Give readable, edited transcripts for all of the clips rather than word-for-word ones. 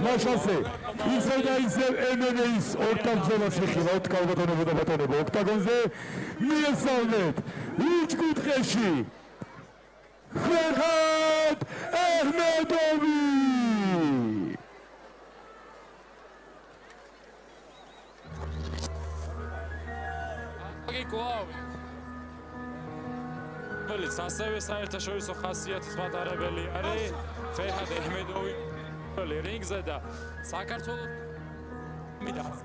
მაშასე ისე და ისე MMA-ის ორთაბრძოლას ეხება კალბატონებო და ბატონებო ოქტაგონზე მიესალმეთ უჩკუთხეში Ferhat Ahmedovi Felix, ასევე საერთაშორისო ხასიათის მატარებელი არის Ferhat Ahmedovi რინგზე და საქართველოს მიდას.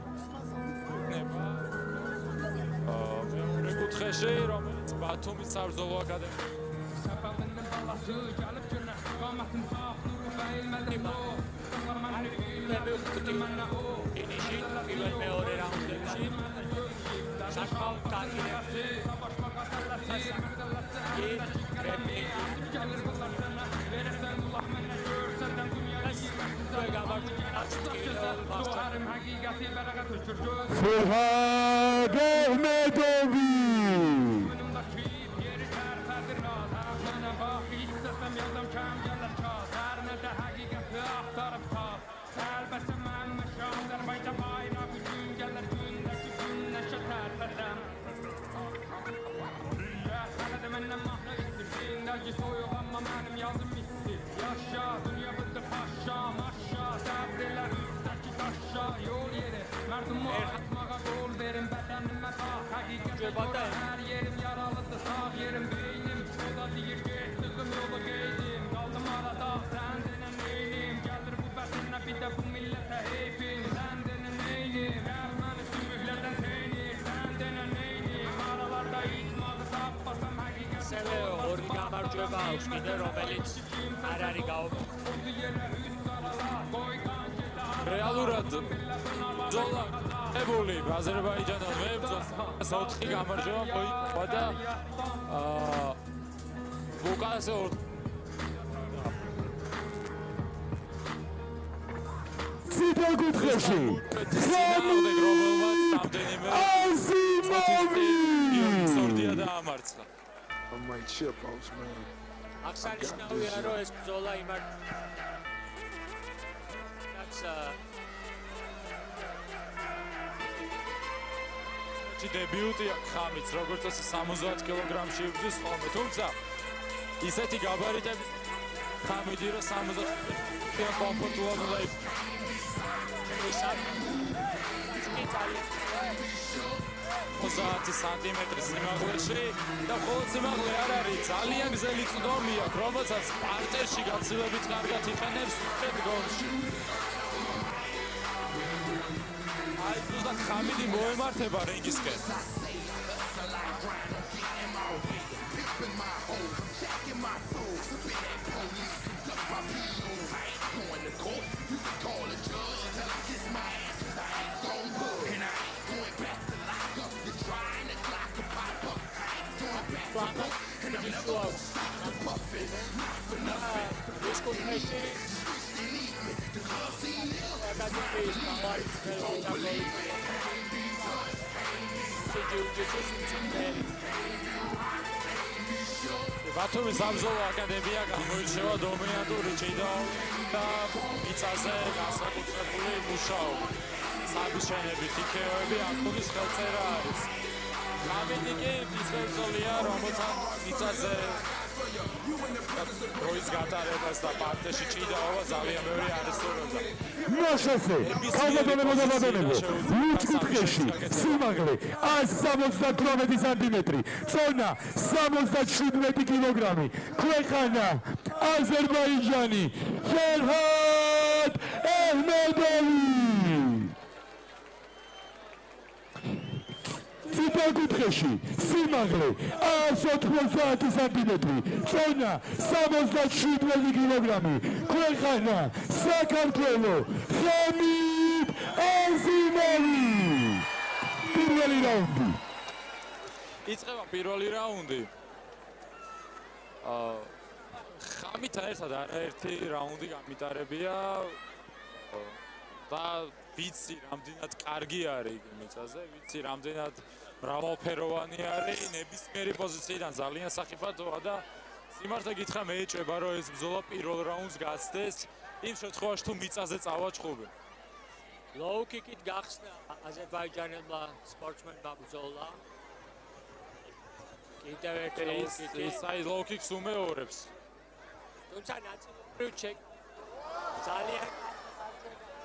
მეორე კუთხეში, რომელიც ბათუმის საბრძოლო აკადემია. მეორე რაუნდში საკმაოდ კარგი Ferhat Ahmedovi აქვს კიდე რომელიც არ არის რეალურად ბრძოლა ებული აზერბაიჯანთან მებრძოლს 4 გამარჯვება მოიგო და უკანასე ციტა კუთხეში სორდია დაამარცხა On my chip, boss man. აღსანიშნავია რომ ეს ბრძოლა იმართება. დებიუტია ხამიც, როგორც წესი 70 კილოგრამში იბრძვის ხოლმე, თუმცა ისეთი გაბარიტების ხამიდი რომ 70 კომფორტულად სანტიმეტრის სიმაღლეში და მხოლოდ სიმაღლე არ არის, ძალიან გზელი წვდომი აქვს, რომელსაც პარტერში გაცილებით კარგად იყენებს უკეთ გოლში. აი ზუსტად ხამიდი მოემართება რინგისკენ. ბათუმის საბრძოლო აკადემია გამოირჩევა დომინანტური ჭიდაობით და მიწაზე განსაკუთრებული მუშაობით. საბჭოებით იქეოები აქტურის ხელწერა არის. ხამიდი კი ის ბრძოლია, რომელთან მიწაზე როის გატარებას და პარტიაში ჭიდაობა ძალიან ბევრი არესტურებდა. მაშასე კალბატონებო და ბატონებო უჩკუთხეში სიმაღლე 178 სანტიმეტრი, წონა 77 კილოგრამი, ქვეყანა აზერბაიჯანი, Ferhat Ahmedovi. ციტა კუთხეში სიმაღლე 190 სანტიმეტრი, წონა 77 კილოგრამი, ქვეყანა საქართველო, ხამიდ აზიმოვი. პირველი რაუნდი. იწყება პირველი რაუნდი. ხამითან ერთად არაერთი რაუნდი გამიტარებია და ვიცი რამდენად კარგი არის იგი მიწაზე, ვიცი რამდენად მრავალფეროვანი არის, ნებისმიერი პოზიციიდან ძალიან სახიფათოა და სიმართლე გითხრა მე ეჭვება რომ ეს ბრძოლა პირველ რაუნდს გასცდეს იმ შემთხვევაში თუ მიწაზე წავა ჭხუბი. low kick-ით გახსნა აზერბაიჯანელმა სპორტსმენმა ბრძოლა. კიდევ ერთი low kick-ი. ის აი low kick-ს უმეორებს. თუმცა ნაწილობრივ ძალიან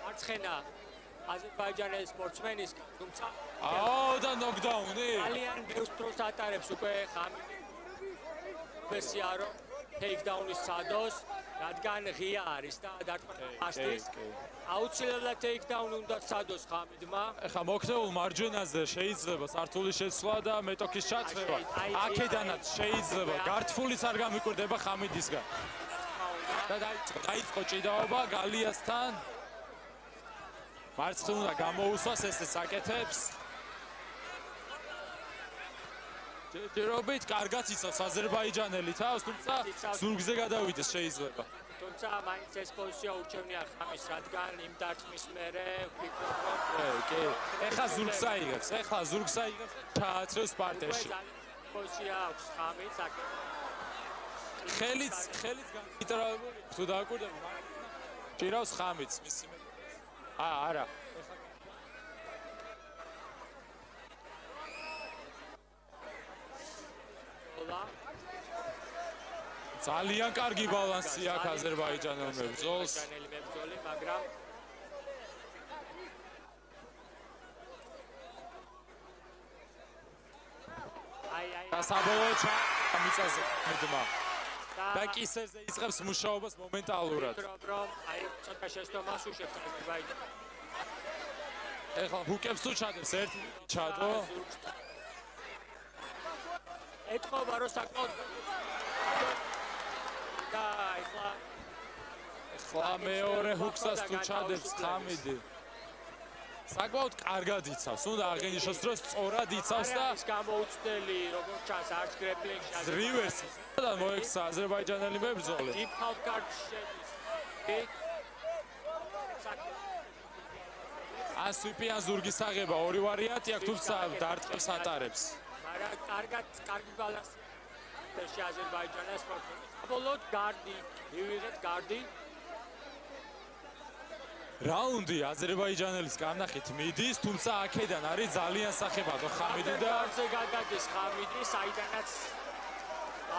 მარცხენა აზერბაიჯანელი სპორტსმენისგან, თუმცა და ნოკდაუნი. ძალიან ბევრ დროს ატარებს უკვე ხამიდი. ვერსია რომ ტეიქდაუნის სადოს, რადგან ღია არის და დარტყმება ფასტის. აუცილებლად ტეიქდაუნი უნდა სადოს ხამიდმა. ეხლა მოქნეულ მარჯვენაზე შეიძლება სართულის შეცვლა და მეტოქის ჩაცრება. აქედანაც შეიძლება გართფულიც არ გამიკვირდება ხამიდისგან. და დაიწყო ჭიდაობა გალიასთან. მარცხნივ უნდა გამოუსვას ესეც აკეთებს. ჯერობით კარგად იცავს აზერბაიჯანელი თავს, თუმცა ზურგზე გადავიდეს შეიძლება. თუმცა მაინც ეს პოზიცია ურჩევნია ხამის, რადგან იმ დარტყმის მერე ვფიქრობ, რომ ეხლა ზურგს აიღებს, ჩააცრევს პარტერში. პოზიცია აქვს ხამის, ხელიც განიტრალებული, თუ დააკვირდები, ჭირავს ხამიც მისი არა. ძალიან კარგი ბალანსი აქვს აზერბაიჯანელ მებრძოლს. მაგრამ და საბოლოოდ მიწაზე მიდმა. და კისერზე იწყებს მუშაობას მომენტალურად. რომ აი ცოტა შეცდომას უშვებს აზერბაიჯანი. ეხლა ჰუკებს თუ ჩადებს ერთი ჩადო. ეთყობა რომ საკმაოდ და ეხლა მეორე ჰუკსაც თუ ჩადებს ხამიდი. საკმაოდ კარგად იცავს, უნდა აღინიშნოს რომ სწორად იცავს და გამოუცდელი როგორც ჩანს არც გრეპლინგში რივერსი და მოექცა აზერბაიჯანელი მებრძოლი. დიპ ჰალფ გარდში შედის. ან სვიპი ან ზურგის აღება ორი ვარიანტი აქვს, თუმცა დარტყმებს ატარებს. მაგრამ კარგი ბალანსი ეს აზერბაიჯანის სპორტსმენი. საბოლოოდ გარდი, მივიღეთ გარდი. რაუნდი აზერბაიჯანელის კარნახით მიდის, თუმცა აქედან არის ძალიან სახებადო ხამიდი და გარზე გადადის ხამიდი, საიდანაც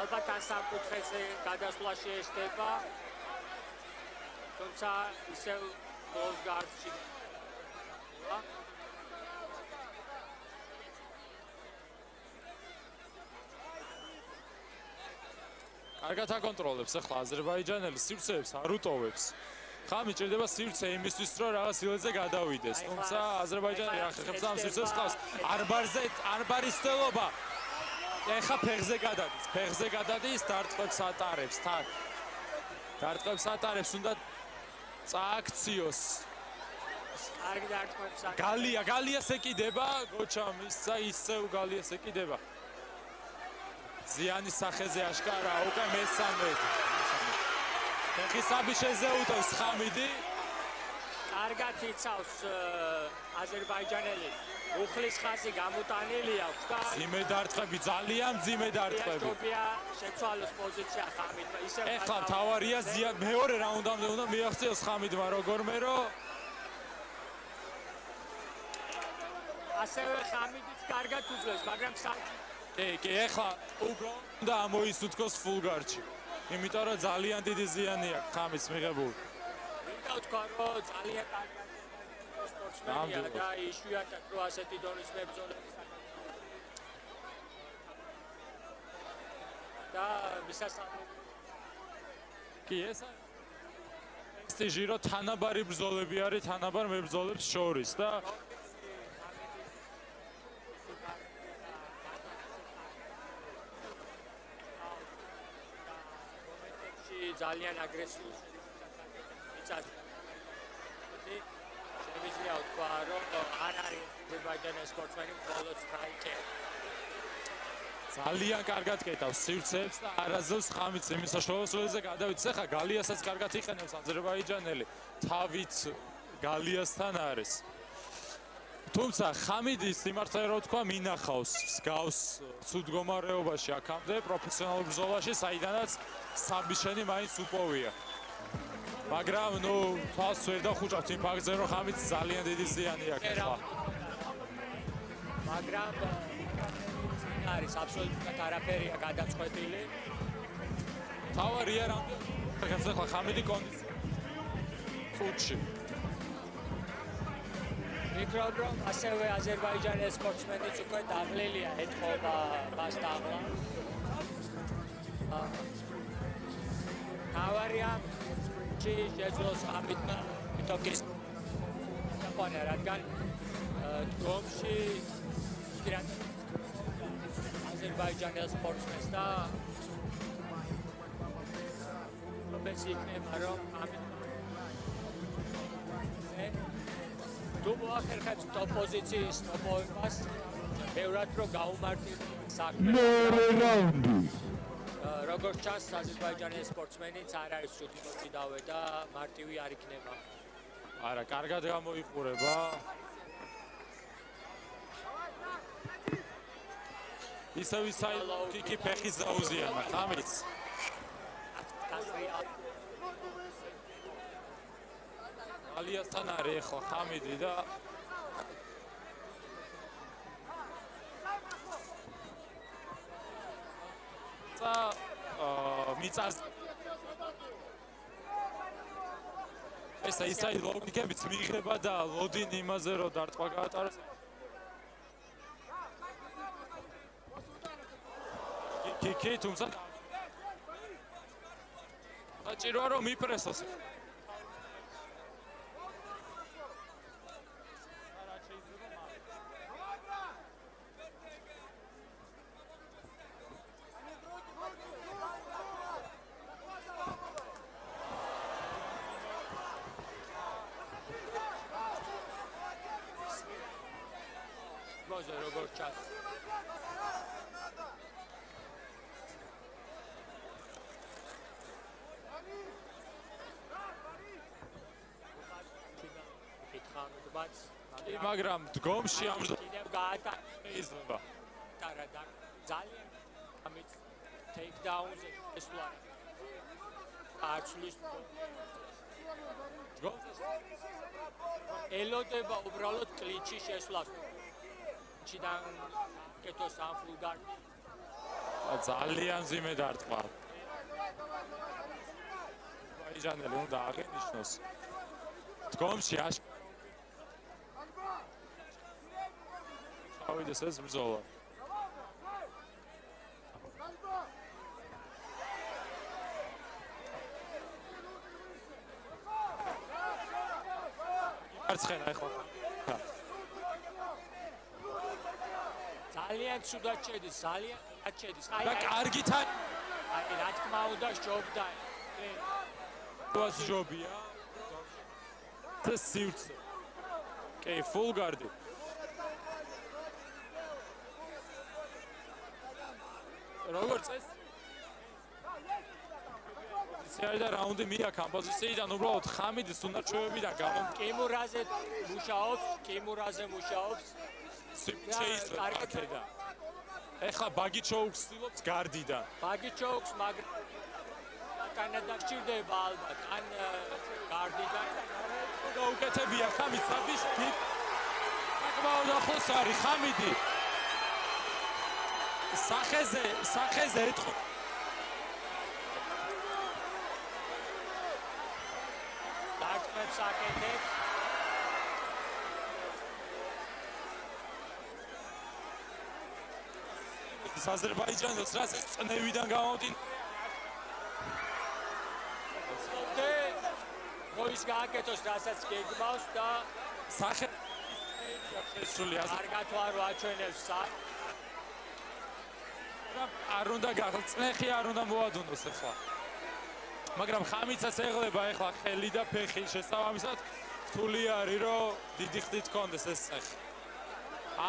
ალბათ ამ სამკუთხედზე გადასვლა შეესწება. თუმცა ისევ close guard-ში კარგად აკონტროლებს ახლა აზერბაიჯანელი სივრცეებს არ უტოვებს. ხამი ჭირდება სივრცე იმისთვის, რომ რაღაც ილეზე გადავიდეს. თუმცა აზერბაიჯანი რა ხეხებს ამ სივრცეს ყავს. არბარის სტელობა. ეხა ფეხზე გადადის, დარტყმებს ატარებს თან. დარტყმებს ატარებს, უნდა წააქციოს. კარგი დარტყმებს ატარებს. გალიას ეკიდება, გოჩა მისცა ისევ გალიას ეკიდება. ზიანის სახეზე აშკარა უკვე მესამე. ფეხისაბი შეზეუტოს ხამიდი. კარგად იცავს აზერბაიჯანელი. უხლის ხაზი გამოტანილი აქვს და ძიმე დარტყმები, ძალიან ძიმე დარტყმები. შეჭობია შეცვალოს პოზიცია ხამიდმა. ისევ ეხლა მთავარია მეორე რაუნდამდე უნდა მიაღწიოს ხამიდმა როგორმე რომ ასევე ხამიდიც კარგად უძლებს, მაგრამ კი, ეხლა უნდა ამოისუთქოს ფულგარდში. იმიტომ რომ ძალიან დიდი ზიანი აქვს ხამის მიღებული. მინდა ვთქვა, რომ ძალიან კარგი სპორტსმენია და იშვიათად რო ასეთი დონის მებრძოლები და მისასალმები. კი, ეს პრესტიჟი რომ თანაბარი ბრძოლები არის თანაბარ მებრძოლებს შორის და ძალიან აგრესიული იცას. შემიძლია ვთქვა, რომ არ არის აზერბაიჯანის სპორტსმენი მხოლოდ სტრაიკერი. ძალიან კარგად კეტავს სივრცეებს და არაზევს ხამიც იმის საშუალებაზე გადავიდეს. ახლა გალიასაც კარგად იყენებს აზერბაიჯანელი. თავით გალიასთან არის. თუმცა ხამიდი სიმართლე რო ვთქვა მინახავს მსგავს ცუდ მდგომარეობაში აქამდე პროფესიონალურ ბრძოლაში, საიდანაც საბიშენი მაინც უპოვია. მაგრამ ნუ თავს ვერ დახუჭავთ იმ ფაქტზე რომ ხამით ძალიან დიდი ზიანი აქვს ახლა მაგრამ არის აბსოლუტურად არაფერია გადაწყვეტილი თავარია რამდენი ახლა ხამიდი კონდიცია წუთში ვფიქრობ რომ ასევე აზერბაიჯანის სპორტსმენიც უკვე დაღლილია ეთხოვა მას დაღლა თავარია შეძლოს ამიტმა ტოკის პონე რადგან გომში აზერბაიჯანის სპორტსმენს და რომელიც იქნება რომ ამიტმა თუ მოახერხებს ტოპ პოზიციის მოპოვებას ბევრად რომ გაუმარტივდება საქმე მეორე რაუნდი როგორც ჩანს აზერბაიჯანის სპორტსმენიც არ არის ცუდი მოწინავე და მარტივი არ იქნება არა კარგად გამოიყურება ისევ ისაი ფეხის დაუზიანა ხამიც ალიასთან არის ახლა ხამიდი და მიწას ეს ისაი ლოგიკებიც მიიღება და ლოდინ იმაზე რომ დარტყმა გაატაროს კი თუმცა საჭიროა რომ მიფრესოს როგორც ჩანს მაგრამ დგომში კიდევ გაატარება ძალიან ამით ტეიქდაუნზე ესვლა აცლის ელოდება უბრალოდ კლინჩი შესვლას ჩიდან კეთოს ამ ფულგარ ძალიან მძიმე დარტყმა აზერბაიჯანელი უნდა აღენიშნოს დგომში ავიდეს ეს ბრძოლა არცხენა ახლა ძალიან ცუდად შედის ძალიან შედის და კარგით აი რა თქმა უნდა ჯობდა ეს ჯობია ეს სივრცე კი ფულგარდი როგორც ეს პოზიციაა და რაუნდი მიაქ ამ პოზიციიდან უბრალოდ ხამიდის უნდა ჩვევებიდან კიმურაზე მუშაობს შეიძლება აქედა ეხლა ბაგიჩოუქს ცდილობს გარდიდან ბაგიჩოუქს მაგრამ კანადა გჭირდება ალბათ ან გარდიდან და უკეთებია ხამის საბიში საკმაოდ ახლოს არის ხამიდი სახეზე ეთყო დარტყმებს აკეთებს აზერბაიჯანელს რასაც წნევიდან გამოვდინა როის გააკეთოს რასაც გეგმავს და სახე შესული კარგად ვარ აჩვენებს არ უნდა გაწნეხი არ უნდა მოადუნოს ახლა მაგრამ ხამიცას ეღლება ახლა ხელი და ფეხი შესაბამისად რთული არის რომ დიდი ხდით კონდეს ეს წეხი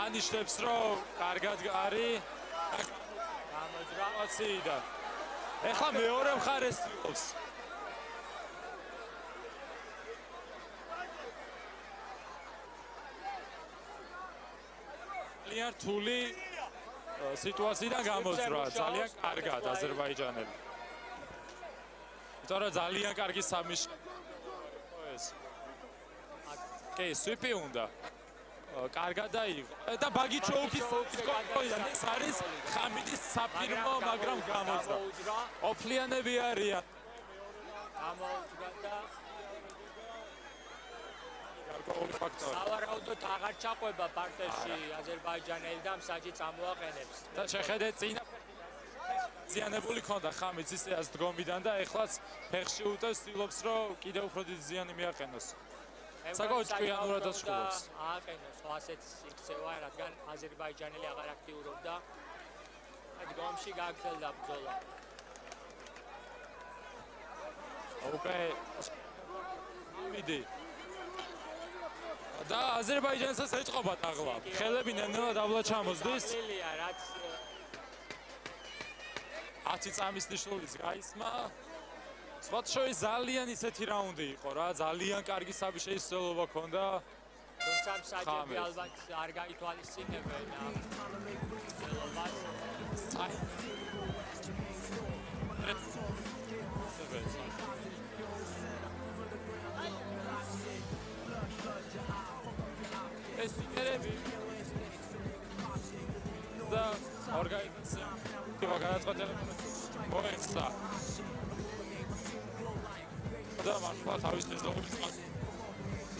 ანიშნებს რომ კარგად არის გამოძრააციდან ახლა მეორე მხარეს ცდილობს ძალიან რთული სიტუაციიდან გამოძრა ძალიან კარგად აზერბაიჯანელი. იმიტომ რომ ძალიან კარგი სამი კი, სვიპი უნდა. კარგად დაიღო და ბაგი ჩოუკის კონტროლიდან ეს არის ხამიდის საფირმო, მაგრამ გამოძრა. ოფლიანები არიან. გამოუძრა და გარკვეული ფაქტორი. სავარაუდოდ აღარ ჩაყვება პარტიაში აზერბაიჯანელი და მსაჯი წამოაყენებს. და შეხედეთ წინა ზიანებული ქონდა ხამიც ისეას დგომიდან და ეხლაც ფეხში უტევს, ცდილობს რომ კიდევ უფრო დიდი ზიანი მიაყენოს. საკმაოდ ჭკვიანურად ასრულებს. ააყენოს ასეთ იქცევა, რადგან აზერბაიჯანელი აღარ აქტიურობდა. დგომში გაგრძელდა ბრძოლა. უკვე მიდი. და აზერბაიჯანსაც ეწყობათ ახლა. ხელები ნელ-ნელა დაბლა ჩამოსდის. რაც 10 წამის ნიშნულიც გაისმა. სხვათა შორის ძალიან ისეთი რაუნდი იყო რა, ძალიან კარგი საბი შეისწავლობა ჰქონდა. თუმცა მსაჯები ალბათ არ გაითვალისწინებენ ამ ცდილობას. ეს ფიქრები და ორგანიზაცია განაცხადება მოეცა და მართლა თავის მეზობლის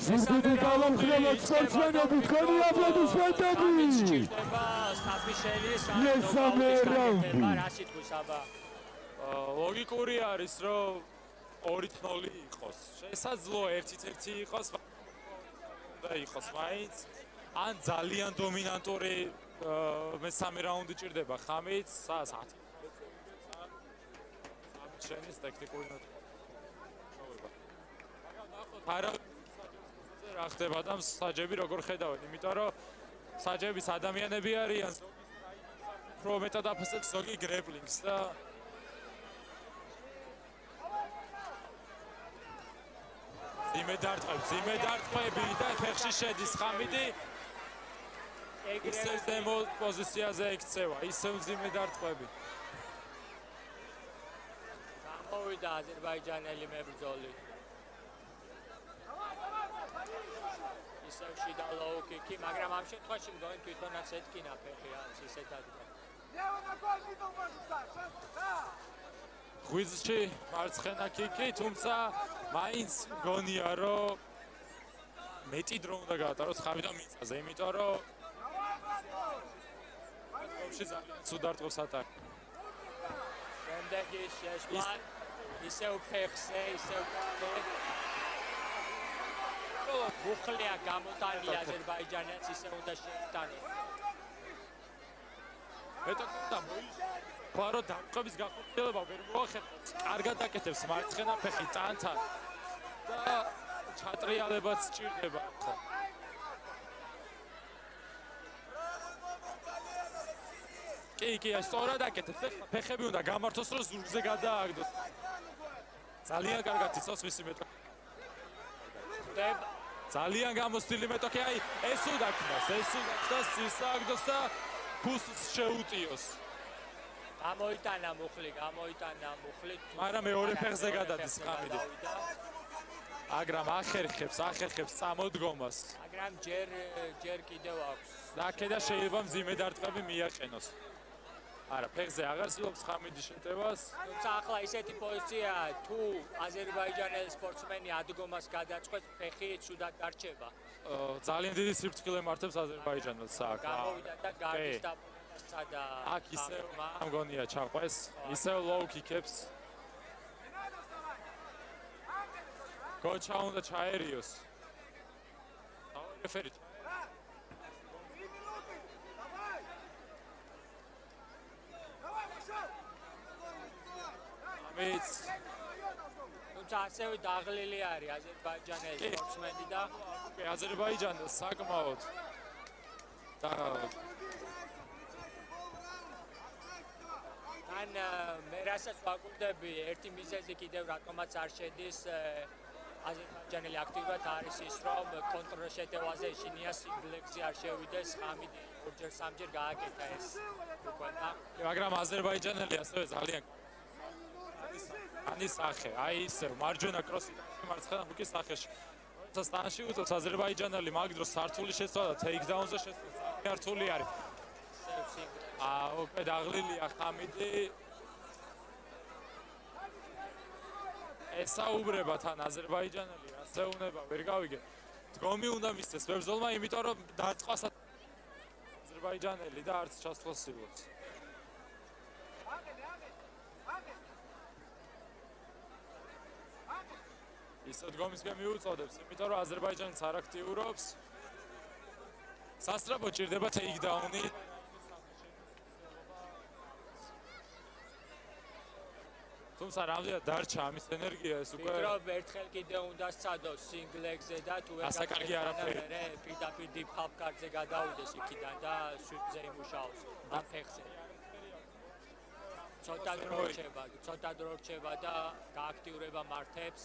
ზუსტი გამომხრება სპორტსმენები თქვენი აპლოდისმენტები მესამე რაუნდი რა სიტყვის აბა ლოგიკური არის რომ 2-0 იყოს შესაძლოა 1-1 იყოს და იყოს მაინც ან ძალიან დომინანტური მესამე რაუნდი ჭირდება ხამით 10 შენის ტექნიკური ნოტა. არა რა ხდება და საჯები როგორ ხედავენ, იმიტომ რომ საჯების ადამიანები არიან უფრო მეტად აფასებს ზოგი გრეპლინგს და ზიმედარტყები და ფეხში შედის ხამიდი ისევ ზემო პოზიციაზე ექცევა, ისევ ზიმედარტყები. მოვიდა აზერბაიჯანელი მებრძოლი. ისევ შიდა ლოუ-კიკი, მაგრამ ამ შემთხვევაში მგონი თვითონაც ეთქინა ფეხი რაც ისეთ ადგილ. ღვიძლში მარცხენა კიკი, თუმცა მაინც მგონია რომ მეტი დრო უნდა გაატაროს ხამიდან მიწაზე, იმიტომ რომ ფეხში ძალიან ცუდ არტყობს ატაკი. შემდეგი შეშლა ისევ ფეხზე, ისევ ბუხლია გამოტანილი აზერბაიჯანელს ისე უნდა შეიტანოს. ეტაკდა ფარო დაწყების გახორციელება ვერ მოახერხებს. კარგად აკეთებს მარცხენა ფეხი ტანთან და ჩატრიალებაც სჭირდება ხო. კი, სწორად აკეთებს. ფეხები უნდა გამართოს, რომ ზურგზე გადააგდოს. ძალიან კარგად იცავს მისი მეტოქი. ძალიან გამოსტილი მეტოქი, აი ეს უნდა ქნას, სისს აგდოს და ფუსს შეუტიოს. გამოიტანა მუხლი. მაგრამ მეორე ფეხზე გადადის ხამიდი. მაგრამ ახერხებს წამოდგომას. მაგრამ ჯერ კიდევ აქვს. და აქედან შეიძლება მძიმედარტყები მიაყენოს. არა, ფეხზე აღარ ცდილობს ხამიდი შეტევას. თუმცა ახლა ისეთი პოზიციაა, თუ აზერბაიჯანელი სპორტსმენი ადგომას გადაწყვეტს, ფეხი ცუდად დარჩება. ძალიან დიდი სიფრთხილე მართებს აზერბაიჯანელს აქ. გამოვიდა და გარდის დაპყრობასა და აქ ისევ მგონია ჩაყვეს, ისევ ლოუ-კიკებს. გოჩა უნდა ჩაერიოს. რეფერი თუმცა ასევე დაღლილი არის აზერბაიჯანელი სპორტსმენი და აზერბაიჯანელს საკმაოდ და ან მე რასაც ვაკვირდები ერთი მიზეზი კიდევ რატომაც არ შედის აზერბაიჯანელი აქტიურად არის ის რომ კონტრშეტევაზე შინია სიბლექსი არ შევიდეს ხამიდი ორჯერ სამჯერ გააკეთა ეს უკვე და მაგრამ აზერბაიჯანელი ასევე ძალიან ანის სახე, აი ისევ მარჯვენა კროსი მარცხენა ჰუკის სახეში. სტანში უწევს აზერბაიჯანელი, მაგ დროს სართული შეცვალა და ტეიქდაუნზე შეცვალა. რთული არის. უკვე დაღლილია ხამიდი. ესაუბრება თან აზერბაიჯანელი, ასე უნება ვერ გავიგე. დგომი უნდა მისცეს ბებრძოლმა, იმიტომ რომ დარწყვას აზერბაიჯანელი და არც ჩასვლას სილოს. ის დგომისკენ მიუწოდებს, იმიტომ რომ აზერბაიჯანიც არ აქტიურობს. სასწრაფოდ ჭირდება ტეიქდაუნი. თუმცა რამდენად დარჩა ამის ენერგია ეს უკვე ვფიქრობ ერთხელ კიდე უნდა სცადოს სინგლეგზე და თუ ასა კარგი არაფერი. პირდაპირ 딥 ჰაფკარტზე გადავიდეს იქიდან და შვიდზე იმუშაოს ამ ფეხზე. ცოტა დრო რჩება და გააქტიურება მართებს.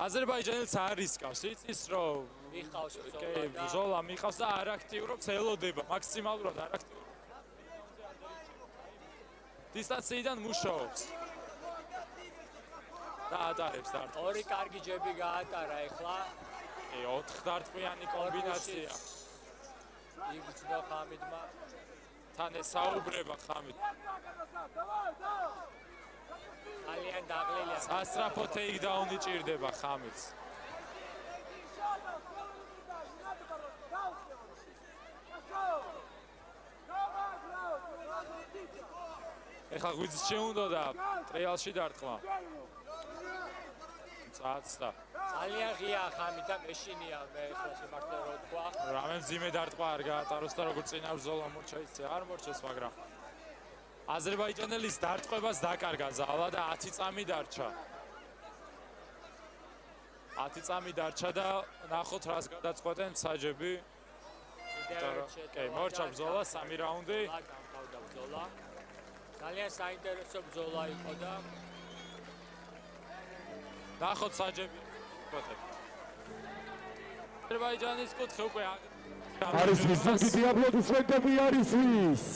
აზერბაიჯანელს არ ისკავს, იცის რომ მიყავს ბრძოლა მიყავს და არ აქტიურობს, ელოდება მაქსიმალურად არ აქტიურობს. დისტანციიდან მუშაობს. და ატარებს დარტყმას. ორი კარგი ჯები გაატარა ეხლა. 4 დარტყმიანი კომბინაცია. იგრძნო ხამიდმა. თან ესაუბრება ხამიდ. ძალიან დაღლილია. სასწრაფო ტეიქდაუნი ჭირდება ხამიდს. ეხლა ღვიძლს შეუნდა და ტრიალში დარტყმა. წაცდა. ძალიან ღია ხამი და მეშინია მე ეხლა სიმართლე რო თქვა. რამე მძიმე დარტყმა არ გაატაროს და როგორც წინა ბრძოლა მორჩა ისე არ მორჩეს, მაგრამ აზერბაიჯანელის დარტყვებას დაკარგა ზალა და 10 წამი დარჩა. 10 წამი დარჩა და ნახოთ რას გადაწყვეტენ საჯები. კი, მორჩა ბრძოლა 3 რაუნდი. დამთავრდა ბრძოლა. ძალიან საინტერესო ბრძოლა იყო და ნახოთ საჯები. აზერბაიჯანის კუთხე უკვე არის მისული აპლოდისმენტები არის ის.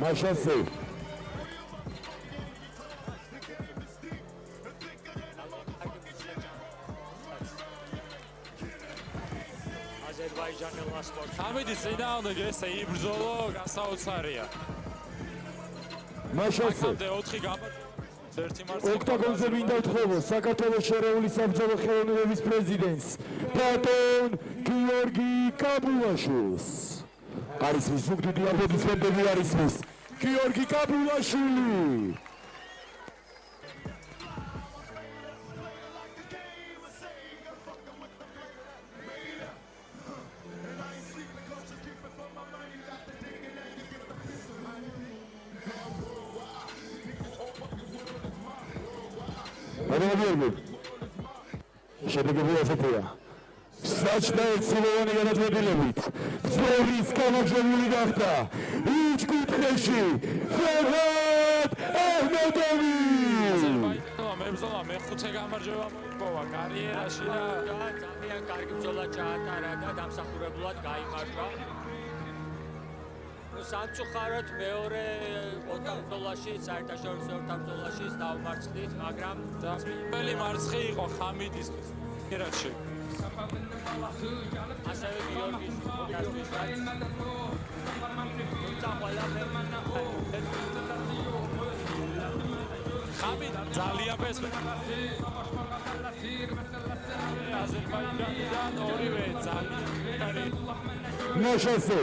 მაშასე აზერბაიჯანელმა სპორტს ამიდის წინააღმდეგ ესე იბრძოლო გასაოცარია. მაშასე 4 გამარჯვება ერთი მარცხი ოქტაგონზე მინდა ვთხოვოს საქართველოს შერეული საბრძოლო ხელოვნებების პრეზიდენტს ბატონ გიორგი კაბულაშვილს. არის მის უგდიდი აპლოდისმენტები არის მის გიორგი კაბულაშვილი. შედეგები ასეთია. საჭდა ერთსილოვანი განაწყვეტილებით ბრძოლის გამარჯვებული გახდა იქ კუთხეში ფერჰად აჰმედოვი. აზერბაიჯანელმა მებრძოლა მეხუთე გამარჯვება მოიპოვა კარიერაში და ძალიან კარგი ბრძოლა ჩაატარა და დამსახურებულად გაიმარჯვა. სამწუხაროდ მეორე ოთახბრძოლაში, საერთაშორისო ოთახბრძოლაში დავმარცხდით, მაგრამ პირველი მარცხი იყო ხამიდისთვის ერაში. ასევე გიორგის გასვისას. თუმცა ხამიდ ძალიან პერსპექტივაში. აზერბაიჯანიდან ორივე ძალიან კარგი. მაშასე